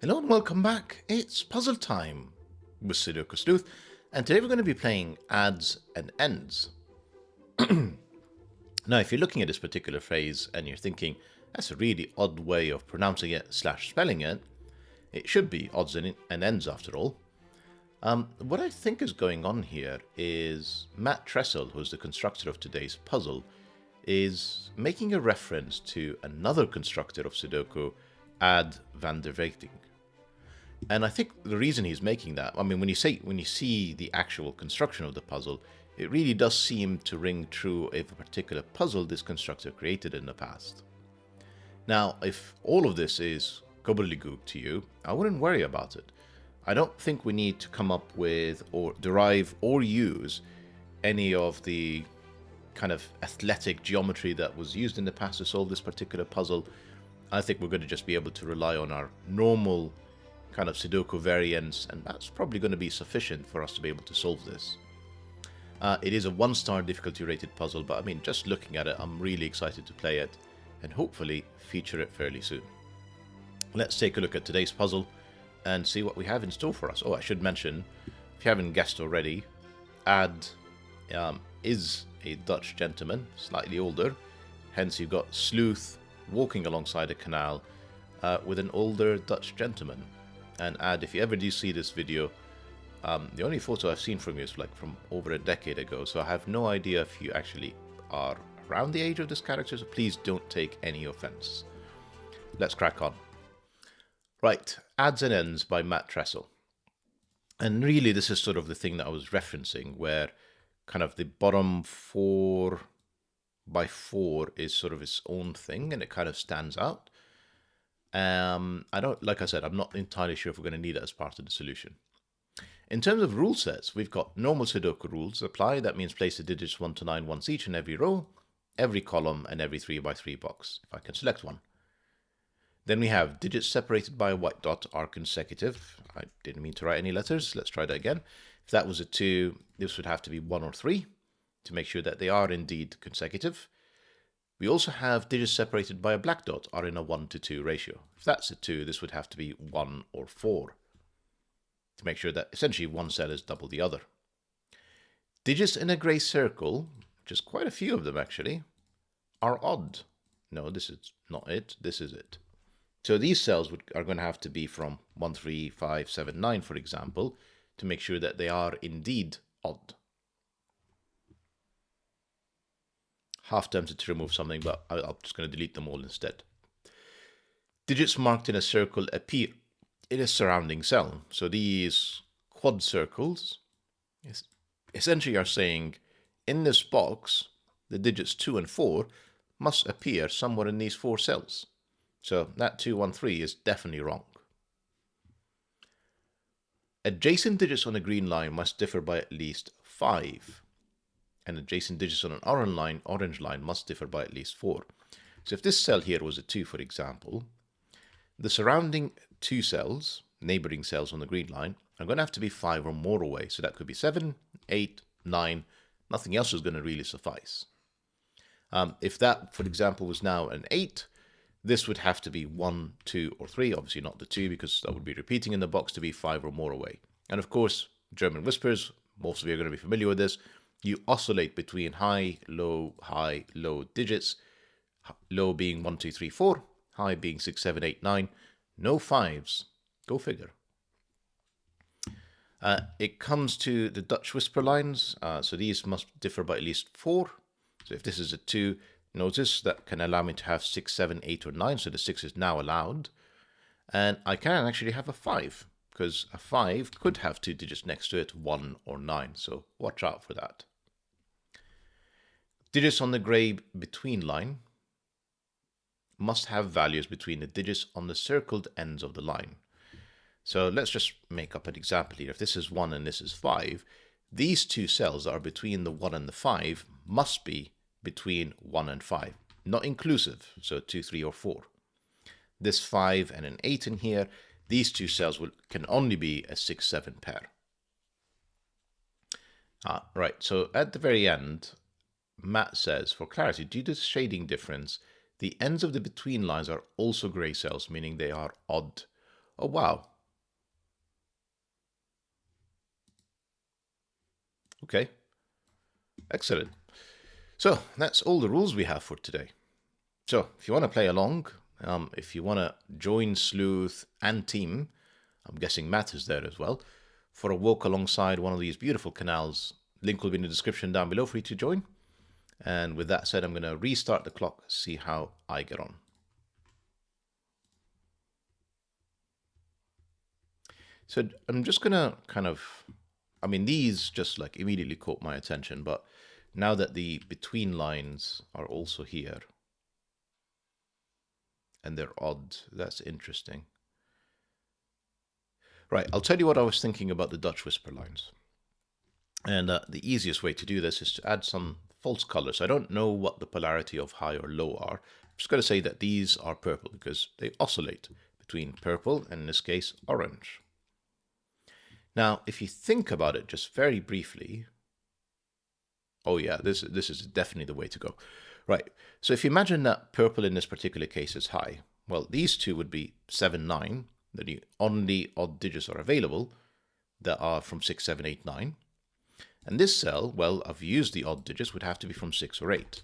Hello and welcome back. It's puzzle time with Sudoku Sleuth, and today we're going to be playing Ads and Ends. Now, if you're looking at this particular phrase and you're thinking, that's a really odd way of pronouncing it / spelling it, it should be odds and ends after all. What I think is going on here is Matt Tressel, who's the constructor of today's puzzle, is making a reference to another constructor of Sudoku, Aad Van Der Wetering. And I think the reason he's making that, I mean, when you see the actual construction of the puzzle, it really does seem to ring true of a particular puzzle this constructor created in the past. Now, if all of this is gobbledygook to you, I wouldn't worry about it. I don't think we need to come up with or derive or use any of the kind of athletic geometry that was used in the past to solve this particular puzzle. I think we're going to just be able to rely on our normal kind of Sudoku variance, and that's probably going to be sufficient for us to be able to solve this. It is a 1-star difficulty rated puzzle, but I mean, just looking at it, I'm really excited to play it and hopefully feature it fairly soon. Let's take a look at today's puzzle and see what we have in store for us. Oh, I should mention, if you haven't guessed already, Aad is a Dutch gentleman, slightly older, hence you've got Sleuth walking alongside a canal with an older Dutch gentleman. And Aad, if you ever do see this video, the only photo I've seen from you is like from over a decade ago, so I have no idea if you actually are around the age of this character, so please don't take any offense. Let's crack on. Right, Ads and Ends by Matt Tressel. And really this is sort of the thing that I was referencing, where kind of the bottom 4 by 4 is sort of its own thing and it kind of stands out. Like I said, I'm not entirely sure if we're going to need it as part of the solution. In terms of rule sets, we've got normal Sudoku rules apply. That means place the digits 1 to 9 once each in every row, every column, and every 3 by 3 box, if I can select one. Then we have digits separated by a white dot are consecutive. I didn't mean to write any letters. Let's try that again. If that was a 2, this would have to be 1 or 3 to make sure that they are indeed consecutive. We also have digits separated by a black dot are in a 1 to 2 ratio. If that's a 2, this would have to be 1 or 4 to make sure that essentially one cell is double the other. Digits in a grey circle, which is quite a few of them actually, are odd. No, this is not it. This is it. So these cells are going to have to be from 1, 3, 5, 7, 9, for example, to make sure that they are indeed odd. Half tempted to remove something, but I'm just going to delete them all instead. Digits marked in a circle appear in a surrounding cell. So these quad circles essentially are saying in this box, the digits 2 and 4 must appear somewhere in these 4 cells. So that 2, 1, 3 is definitely wrong. Adjacent digits on a green line must differ by at least 5. And adjacent digits on an orange line must differ by at least 4. So if this cell here was a 2, for example, the surrounding 2 cells, neighboring cells on the green line, are going to have to be 5 or more away. So that could be 7, 8, 9. Nothing else is going to really suffice. If that, for example, was now an 8, this would have to be 1, 2, or 3. Obviously not the 2, because that would be repeating in the box to be 5 or more away. And of course, German whispers, most of you are going to be familiar with this. You oscillate between high, low digits, low being 1, 2, 3, 4, high being 6, 7, 8, 9, no 5s. Go figure. It comes to the Dutch whisper lines, so these must differ by at least 4. So if this is a 2, notice that can allow me to have 6, 7, 8, or 9, so the 6 is now allowed. And I can actually have a 5, because a 5 could have 2 digits next to it, 1 or 9, so watch out for that. Digits on the grey between line must have values between the digits on the circled ends of the line. So let's just make up an example here. If this is 1 and this is 5, these 2 cells are between the 1 and the 5 must be between 1 and 5, not inclusive, so 2, 3, or 4. This 5 and an 8 in here, these 2 cells can only be a 6, 7 pair. Right, so at the very end, Matt says, for clarity, due to the shading difference, the ends of the between lines are also grey cells, meaning they are odd. Oh, wow. Okay, excellent. So that's all the rules we have for today. So if you want to play along, if you want to join Sleuth and team, I'm guessing Matt is there as well, for a walk alongside one of these beautiful canals, link will be in the description down below for you to join. And with that said, I'm going to restart the clock, see how I get on. So I'm just going to kind of, I mean, these just like immediately caught my attention, but now that the between lines are also here and they're odd, that's interesting. Right, I'll tell you what I was thinking about the Dutch whisper lines. And the easiest way to do this is to add some false colors. I don't know what the polarity of high or low are. I'm just going to say that these are purple because they oscillate between purple and, in this case, orange. Now, if you think about it just very briefly, oh yeah, this is definitely the way to go. Right, so if you imagine that purple in this particular case is high, well, these two would be 7, 9, the only odd digits are available that are from 6, 7, 8, 9. And this cell, well, I've used the odd digits, would have to be from 6 or 8.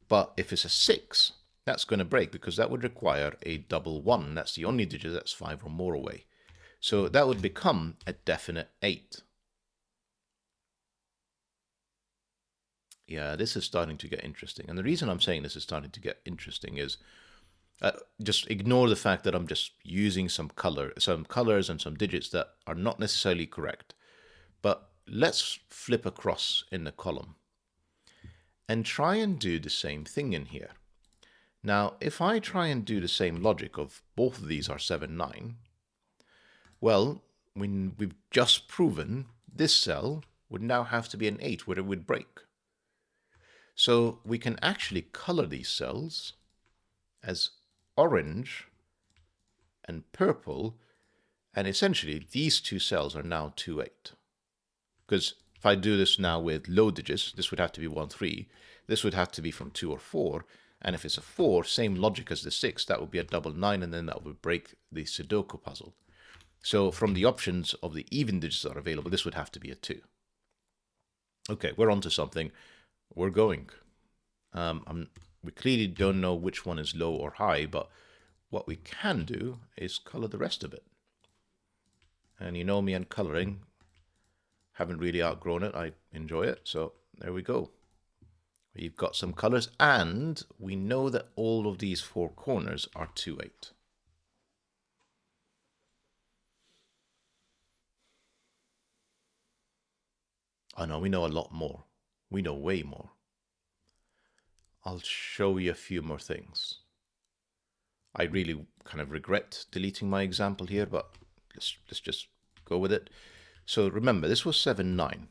But if it's a 6, that's going to break because that would require a double 1. That's the only digit that's 5 or more away. So that would become a definite 8. Yeah, this is starting to get interesting. And the reason I'm saying this is starting to get interesting is just ignore the fact that I'm just using some colors and some digits that are not necessarily correct. But let's flip across in the column and try and do the same thing in here. Now, if I try and do the same logic of both of these are 7, 9, well, when we've just proven this cell would now have to be an 8 where it would break. So we can actually color these cells as orange and purple, and essentially these two cells are now 2, 8. Because if I do this now with low digits, this would have to be 1, 3. This would have to be from 2 or 4. And if it's a 4, same logic as the 6, that would be a double 9, and then that would break the Sudoku puzzle. So from the options of the even digits that are available, this would have to be a 2. Okay, we're on to something. We're going. We clearly don't know which one is low or high, but what we can do is color the rest of it. And you know me and coloring. Haven't really outgrown it. I enjoy it. So there we go. We've got some colors, and we know that all of these 4 corners are 2, 8. Oh no, we know a lot more. We know way more. I'll show you a few more things. I really kind of regret deleting my example here, but let's just go with it. So remember, this was 7, 9.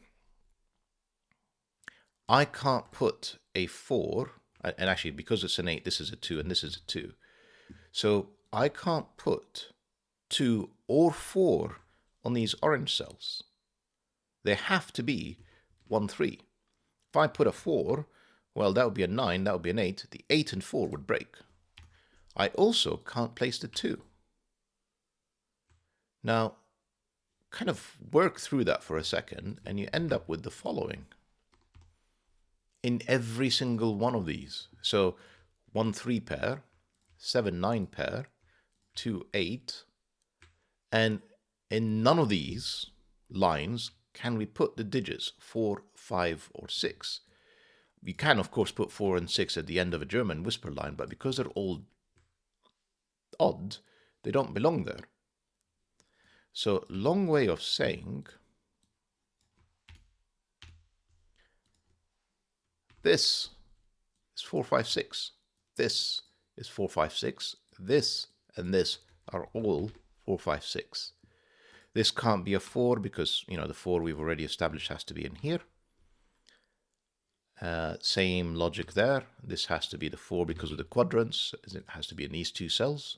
I can't put a 4, and actually because it's an 8, this is a 2 and this is a 2. So I can't put 2 or 4 on these orange cells. They have to be 1, 3. If I put a 4, well, that would be a 9, that would be an 8. The 8 and 4 would break. I also can't place the 2. Now, kind of work through that for a second, and you end up with the following. In every single one of these. So 1, 3 pair, 7, 9 pair, 2, 8. And in none of these lines can we put the digits 4, 5, or 6. You can, of course, put 4 and 6 at the end of a German whisper line, but because they're all odd, they don't belong there. So, long way of saying, this is 4, 5, 6. This is 4, 5, 6. This and this are all 4, 5, 6. This can't be a 4 because, you know, the 4 we've already established has to be in here. Same logic there. This has to be the 4 because of the quadrants. It has to be in these 2 cells.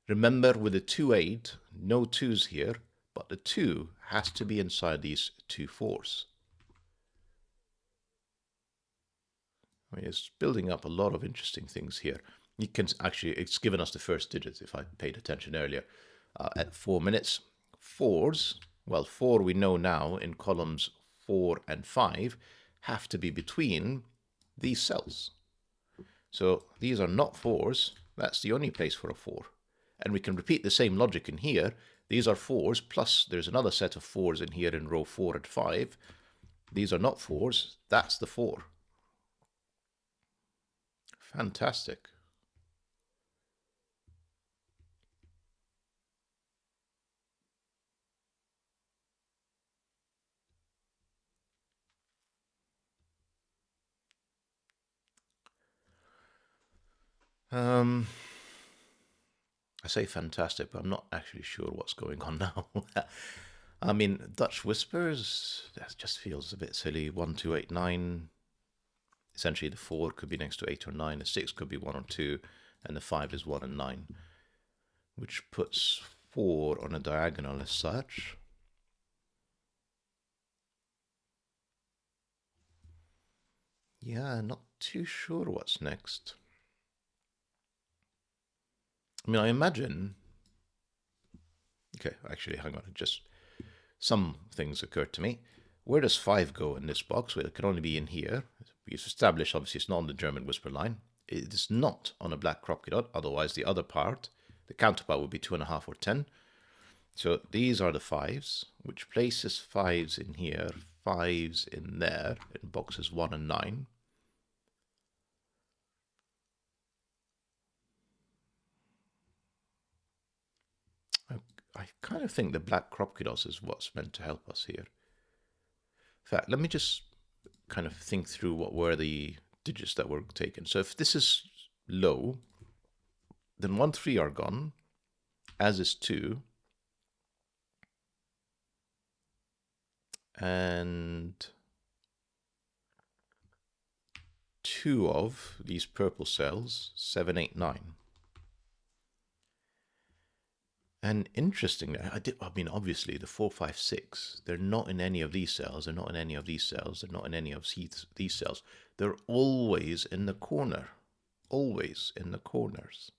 Remember, with the 2, 8, no 2's here, but the 2 has to be inside these 2 4's. I mean, it's building up a lot of interesting things here. You can actually, it's given us the first digits if I paid attention earlier. At 4 minutes, fours, well, 4 we know now in columns 4 and 5 have to be between these cells. So these are not 4s. That's the only place for a 4. And we can repeat the same logic in here. These are 4s, plus there's another set of 4s in here in row 4 and 5. These are not 4s. That's the 4. Fantastic. I say fantastic, but I'm not actually sure what's going on now. I mean, Dutch Whispers, that just feels a bit silly. 1, 2, 8, 9. Essentially, the 4 could be next to 8 or 9. The 6 could be 1 or 2. And the 5 is 1 and 9. Which puts 4 on a diagonal as such. Yeah, not too sure what's next. I mean, I imagine... Okay, actually, hang on. Just some things occurred to me. Where does 5 go in this box? Well, it can only be in here. We've established, obviously, it's not on the German whisper line. It is not on a black Kropke dot. Otherwise, the other part, the counterpart, would be 2.5 or 10. So these are the 5s, which places 5s in here, 5s in there, in boxes 1 and 9. I kind of think the black Kropke dots is what's meant to help us here. In fact, let me just kind of think through what were the digits that were taken. So if this is low, then 1, 3 are gone, as is 2. And 2 of these purple cells, 7, 8, 9. And interestingly, I mean, obviously, the 4, 5, 6, they're not in any of these cells. They're not in any of these cells. They're not in any of these cells. They're always in the corner. Always in the corners.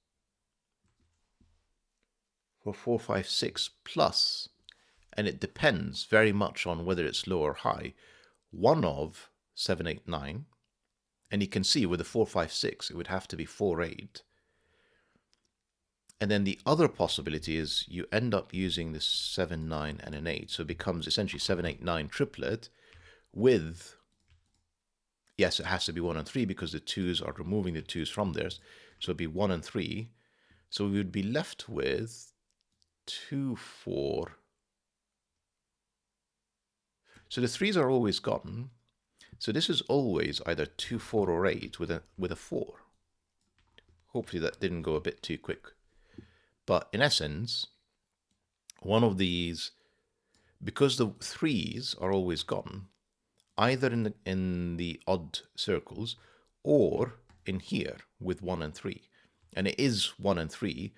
For 4, 5, 6 plus, and it depends very much on whether it's low or high, 1 of 7, 8, 9, and you can see with the 4, 5, 6, it would have to be 4, 8. And then the other possibility is you end up using this 7, 9, and an 8. So it becomes essentially 7, 8, 9 triplet with, yes, it has to be 1 and 3 because the 2s are removing the 2s from theirs. So it'd be 1 and 3. So we would be left with 2, 4. So the 3s are always gone. So this is always either 2, 4, or 8 with a 4. Hopefully that didn't go a bit too quick. But in essence, one of these, because the 3s are always gone, either in the odd circles or in here with 1 and 3. And it is 1 and 3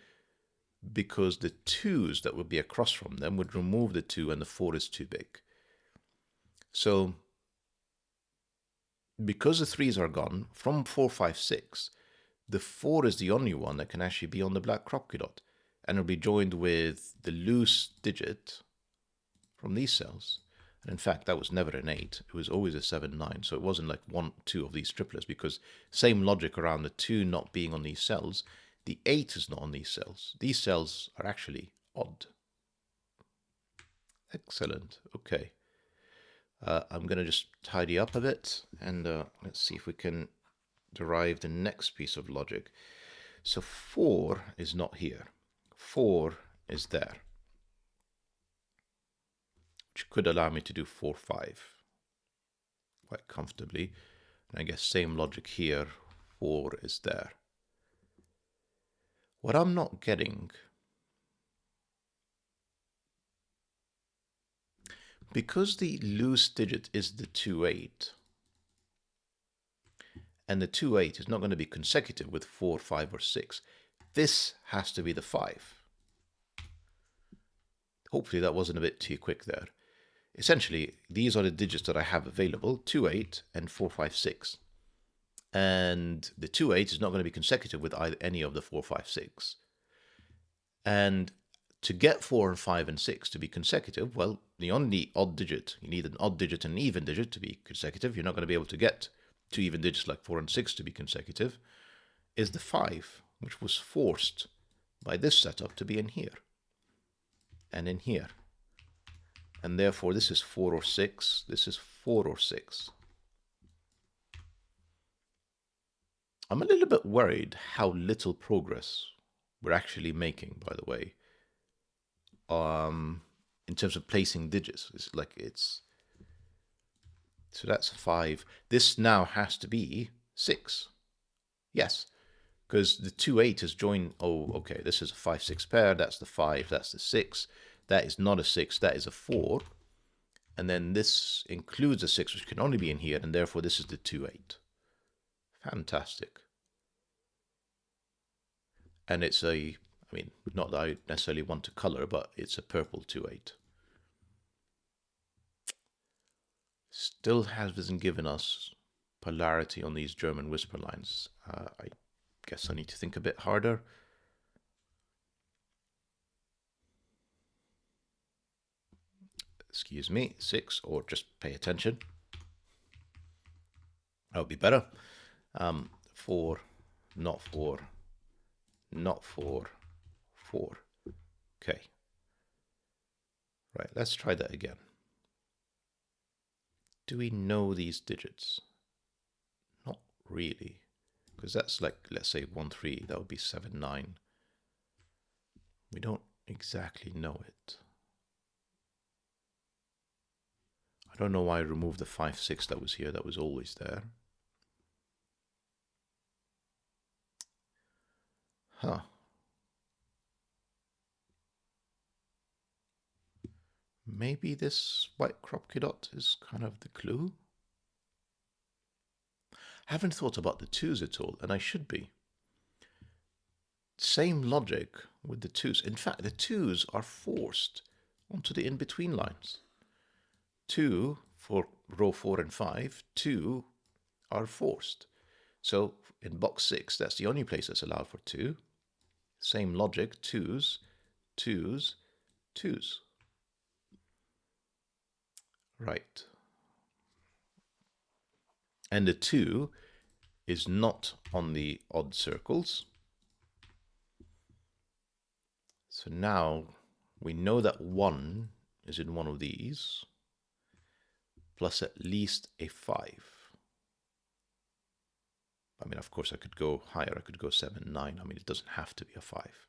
because the 2s that would be across from them would remove the 2 and the 4 is too big. So because the 3s are gone, from 4, 5, 6, the 4 is the only one that can actually be on the black Kropke dot. And it'll be joined with the loose digit from these cells. And in fact, that was never an 8. It was always a 7, 9. So it wasn't like 1, 2 of these triplets, because same logic around the 2 not being on these cells. The 8 is not on these cells. These cells are actually odd. Excellent. Okay. I'm going to just tidy up a bit, and let's see if we can derive the next piece of logic. So 4 is not here. 4 is there, which could allow me to do 4, 5 quite comfortably. And I guess same logic here, 4 is there. What I'm not getting, because the loose digit is the 2, 8, and the 2, 8 is not going to be consecutive with 4, 5, or 6, this has to be the 5. Hopefully that wasn't a bit too quick there. Essentially, these are the digits that I have available, 2, 8, and 4, 5, 6. and the 2 8 is not going to be consecutive with either any of the 4, 5, 6. And to get 4 and 5 and 6 to be consecutive, well, the only odd digit, you need an odd digit and an even digit to be consecutive. You're not going to be able to get two even digits like 4 and 6 to be consecutive, is the 5, which was forced by this setup to be in here and in here. And therefore, this is 4 or 6. This is 4 or 6. I'm a little bit worried how little progress we're actually making, by the way, in terms of placing digits. So that's 5. This now has to be 6. Yes, because the 2 8 is joined. Oh, okay, this is a 5 6 pair. That's the 5. That's the 6. That is not a 6. That is a 4. And then this includes a 6, which can only be in here, and therefore this is the 2 8. Fantastic. And it's a, I mean, not that I necessarily want to color, but it's a purple 2 8. Still hasn't given us polarity on these German whisper lines. I guess I need to think a bit harder. Excuse me, 6, or just pay attention. That would be better. 4, not 4, not 4, 4. Okay. Right, let's try that again. Do we know these digits? Not really, because that's like, let's say 1 3, that would be 7 9. We don't exactly know it. I don't know why I removed the 5 6 that was here, that was always there. Huh. Maybe this white Kropke dot is kind of the clue? I haven't thought about the 2s at all, and I should be. Same logic with the 2s. In fact, the 2s are forced onto the in-between lines. 2 for row 4 and 5, 2 are forced. So in box 6, that's the only place that's allowed for 2. Same logic, 2s, 2s, 2s. Right. And the 2 is not on the odd circles. So now we know that 1 is in one of these, plus at least a 5. I mean, of course, I could go higher. I could go 7 9. I mean, it doesn't have to be a 5.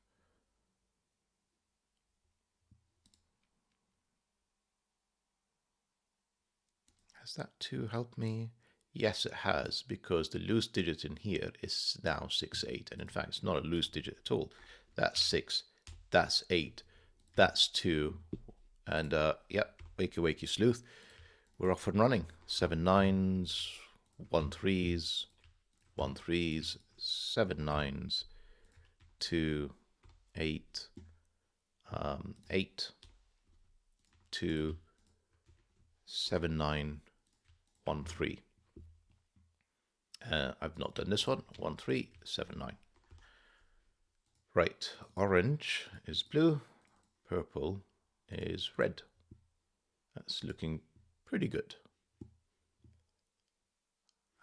Has that 2 helped me? Yes, it has, because the loose digit in here is now 6 8. And in fact, it's not a loose digit at all. That's 6. That's 8. That's 2. And yep, wakey wakey sleuth. We're off and running. 7 9s, 1 3s, 1 3s, 7 9s, 2 8, 8, 2, 7 9, 1 3. I've not done this one. 1 3, 7 9. Right, orange is blue, purple is red. That's looking pretty good.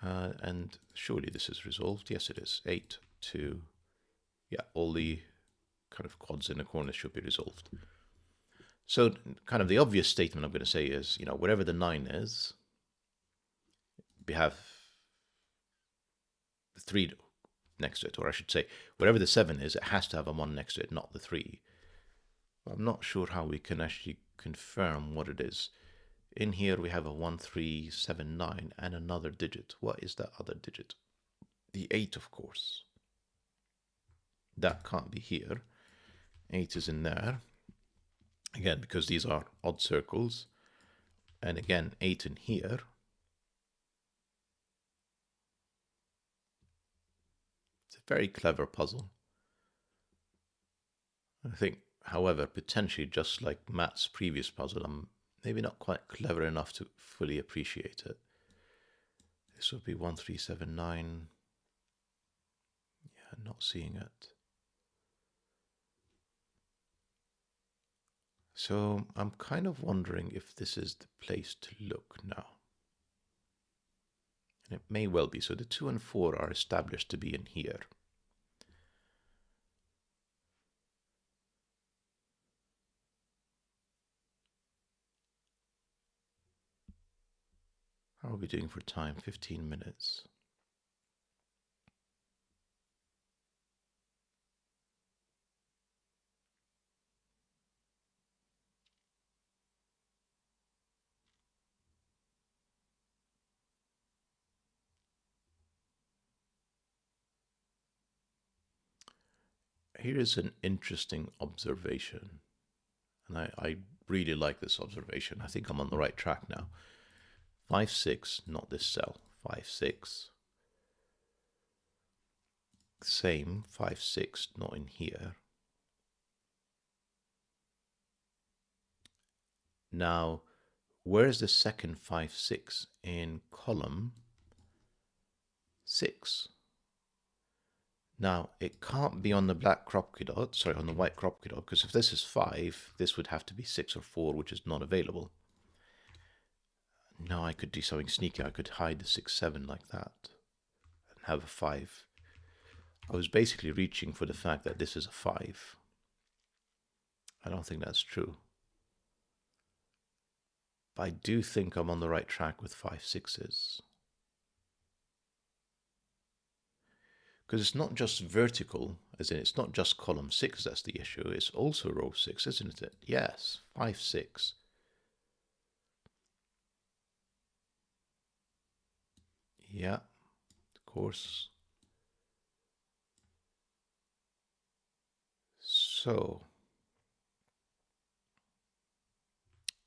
And surely this is resolved. Yes, it is. 8 2. Yeah, all the kind of quads in the corner should be resolved. So kind of the obvious statement I'm going to say is, you know, wherever the 9 is, we have the 3 next to it, or I should say, wherever the 7 is, it has to have a 1 next to it, not the 3. I'm not sure how we can actually confirm what it is. In here we have a 1 3 7 9 and another digit. What is that other digit? The 8, of course. That can't be here. 8 is in there. Again, because these are odd circles. And again, 8 in here. It's a very clever puzzle. I think, however, potentially just like Matt's previous puzzle, I'm maybe not quite clever enough to fully appreciate it. This would be 1379. Yeah, not seeing it. So I'm kind of wondering if this is the place to look now. And it may well be. So the 2 and 4 are established to be in here. How are we doing for time? 15 minutes. Here is an interesting observation. And I really like this observation. I think I'm on the right track now. 5, 6, not this cell. 5, 6. Same, 5, 6, not in here. Now, where is the second 5, 6? In column 6. Now, it can't be on the black crop dot, sorry, on the white crop dot, because if this is 5, this would have to be 6 or 4, which is not available. Now I could do something sneaky. I could hide the 6, 7 like that and have a 5. I was basically reaching for the fact that this is a 5. I don't think that's true. But I do think I'm on the right track with 5, 6s. Because it's not just vertical, as in it's not just column 6 that's the issue, it's also row 6, isn't it? Yes, 5, 6. Yeah, of course. So,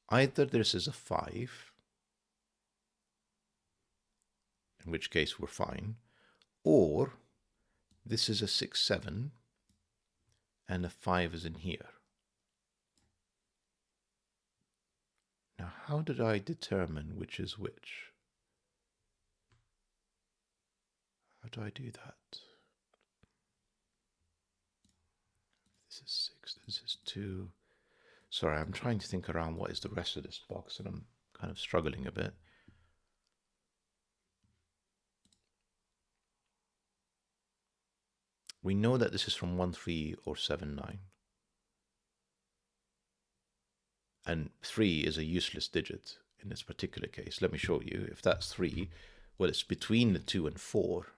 either this is a 5, in which case we're fine, or this is a 6, 7, and a 5 is in here. Now, how did I determine which is which? How do I do that? This is 6, this is 2. Sorry, I'm trying to think around what is the rest of this box, and I'm kind of struggling a bit. We know that this is from 1, 3, or 7, 9. And 3 is a useless digit in this particular case. Let me show you. If that's 3, well, it's between the 2 and 4.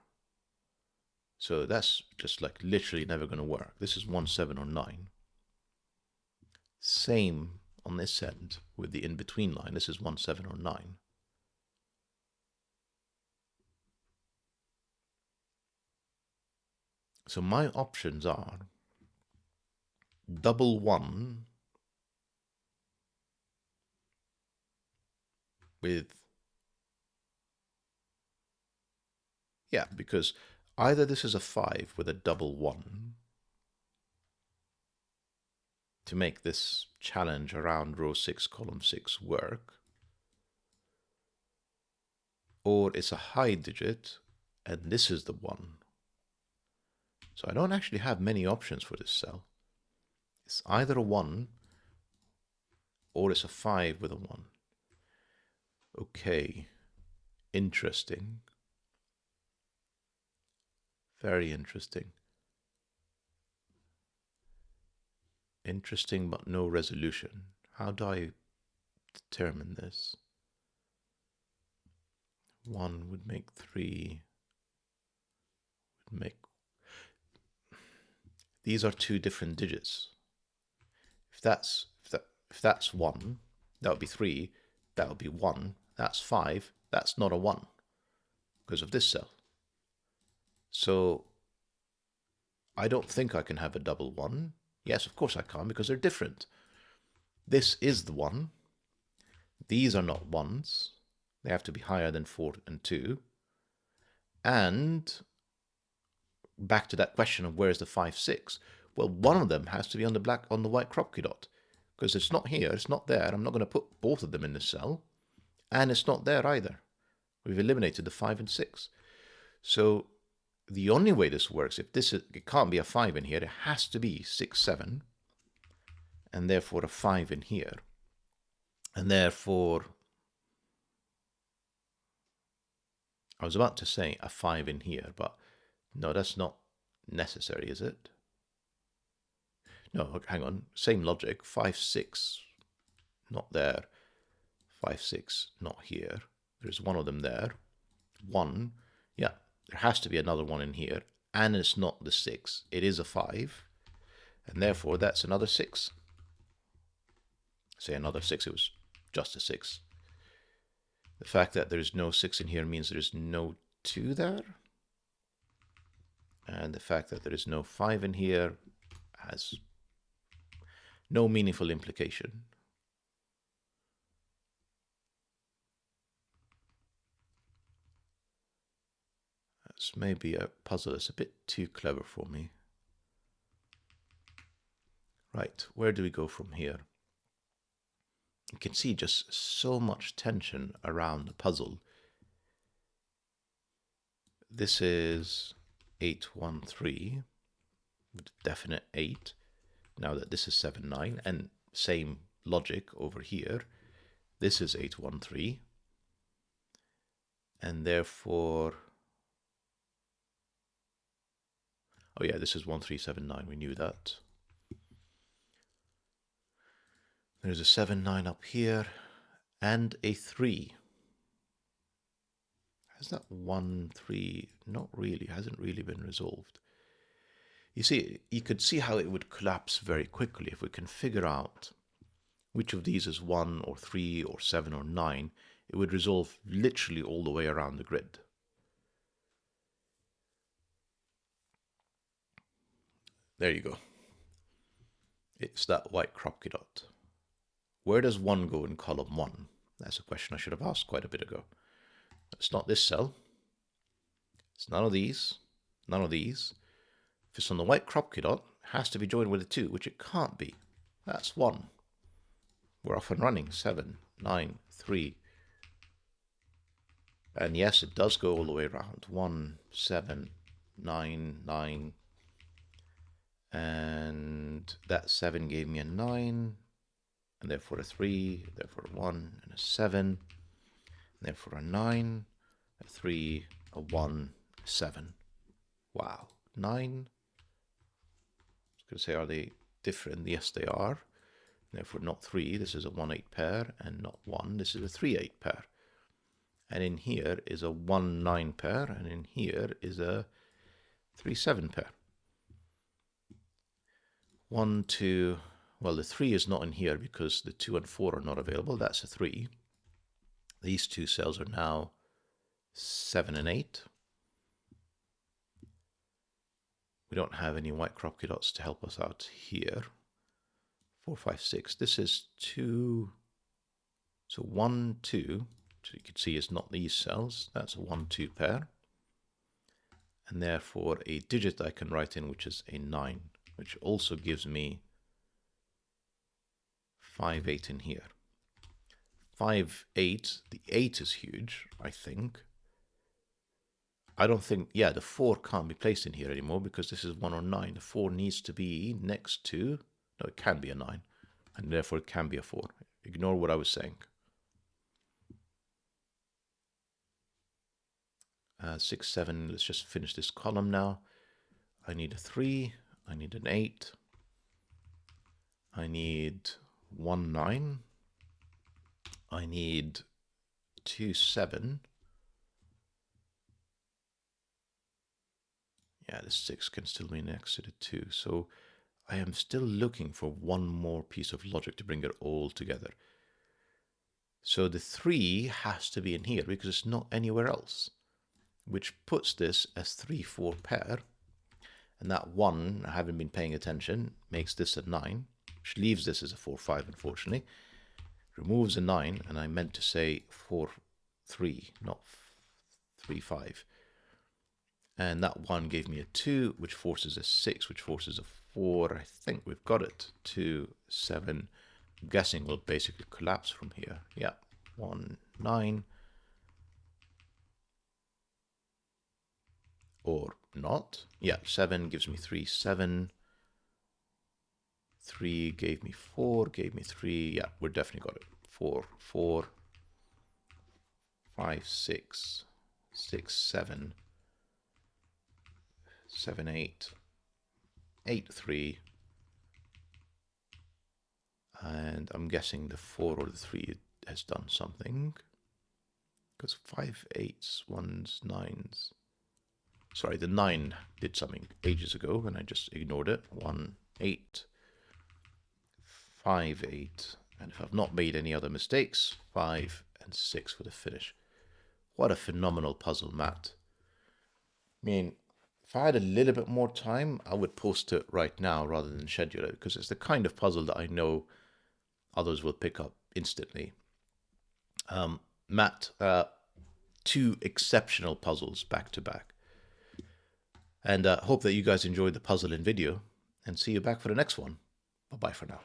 So that's just like literally never going to work. This is 1, 7, or 9. Same on this end with the in-between line. This is 1, 7, or 9. So my options are double 1 with, yeah, because either this is a 5 with a double 1 to make this challenge around row 6, column 6 work, or it's a high digit and this is the 1. So I don't actually have many options for this cell. It's either a 1 or it's a 5 with a 1. Okay, interesting. Very interesting. Interesting, but no resolution. How do I determine this? 1 would make 3, would make... These are 2 different digits. If that's 1, that would be 3, that would be 1, that's 5, that's not a 1 because of this cell. So I don't think I can have a double 1. Yes, of course I can, because they're different. This is the 1. These are not 1s. They have to be higher than 4 and 2. And back to that question of where's the 5, 6? Well, one of them has to be on the white Kropke dot, because it's not here, it's not there. I'm not going to put both of them in the cell, and it's not there either, We've eliminated the 5 and 6. So the only way this works, if this is, it can't be a 5 in here, it has to be 6, 7, and therefore a 5 in here. And therefore, I was about to say a 5 in here, but no, that's not necessary, is it? No, hang on, same logic, 5, 6, not there, 5, 6, not here. There's one of them there, 1, yeah, there has to be another one in here, and it's not the 6, it is a 5, and therefore that's another 6. Say another 6, it was just a 6. The fact that there's no 6 in here means there's no 2 there. And the fact that there is no 5 in here has no meaningful implication. That's maybe a puzzle that's a bit too clever for me. Right, where do we go from here? You can see just so much tension around the puzzle. This is 813 with definite 8. Now that this is 7, 9, and same logic over here. This is 813. And therefore, oh yeah, this is 1379, we knew that. There's a 7, 9 up here, and a 3. Has that 1, 3? Not really, hasn't really been resolved. You see, you could see how it would collapse very quickly if we can figure out which of these is 1 or 3 or 7 or 9. It would resolve literally all the way around the grid. There you go. It's that white Kropke dot. Where does 1 go in column 1? That's a question I should have asked quite a bit ago. It's not this cell. It's none of these. None of these. If it's on the white Kropke dot, it has to be joined with a 2, which it can't be. That's 1. We're off and running. 7, 9, 3. And yes, it does go all the way around. 1, 7, 9, 9. And that 7 gave me a 9. And therefore a 3, therefore a 1, and a 7. Therefore a 9, a 3, a 1, a 7. Wow. 9. I was going to say, are they different? Yes, they are. Therefore not 3. This is a 1, 8 pair, and not 1. This is a 3, 8 pair. And in here is a 1, 9 pair, and in here is a 3, 7 pair. 1, 2, well, the 3 is not in here because the 2 and 4 are not available. That's a 3. These two cells are now 7 and 8. We don't have any white Kropke dots to help us out here. 4, 5, 6. This is 2. So 1, 2. So you can see is not these cells. That's a 1, 2 pair. And therefore a digit I can write in, which is a 9, which also gives me 5, 8 in here. 5, 8, the 8 is huge, I think. I don't think, yeah, the 4 can't be placed in here anymore because this is 1 or 9. The 4 needs to be next to, no, it can be a 9, and therefore it can be a 4. Ignore what I was saying. 6, 7, let's just finish this column now. I need a 3, I need an 8, I need 1, 9, I need 2, 7. Yeah, the 6 can still be next to the 2. So I am still looking for one more piece of logic to bring it all together. So the 3 has to be in here because it's not anywhere else, which puts this as 3, 4 pair. And that 1, I haven't been paying attention, makes this a 9, which leaves this as a 4, 5, unfortunately. Removes a 9, and I meant to say 4, 3, not 3, 5. And that 1 gave me a 2, which forces a 6, which forces a 4. I think we've got it. 2, 7. I'm guessing we'll basically collapse from here. Yeah, 1, 9. or not. Yeah, 7 gives me 3, 7. 3 gave me 4, gave me 3. Yeah, we're definitely got it. 4, 4, 5, 6, 6, 7, 7, 8, 8, 3. And I'm guessing the 4 or the 3 has done something. Because 5 8s, 1s, 9s. Sorry, the 9 did something ages ago and I just ignored it. 1, 8, 5, 8. And if I've not made any other mistakes, 5 and 6 for the finish. What a phenomenal puzzle, Matt. I mean, if I had a little bit more time, I would post it right now rather than schedule it, because it's the kind of puzzle that I know others will pick up instantly. Matt, 2 exceptional puzzles back to back. And hope that you guys enjoyed the puzzle in video, and see you back for the next one. Bye-bye for now.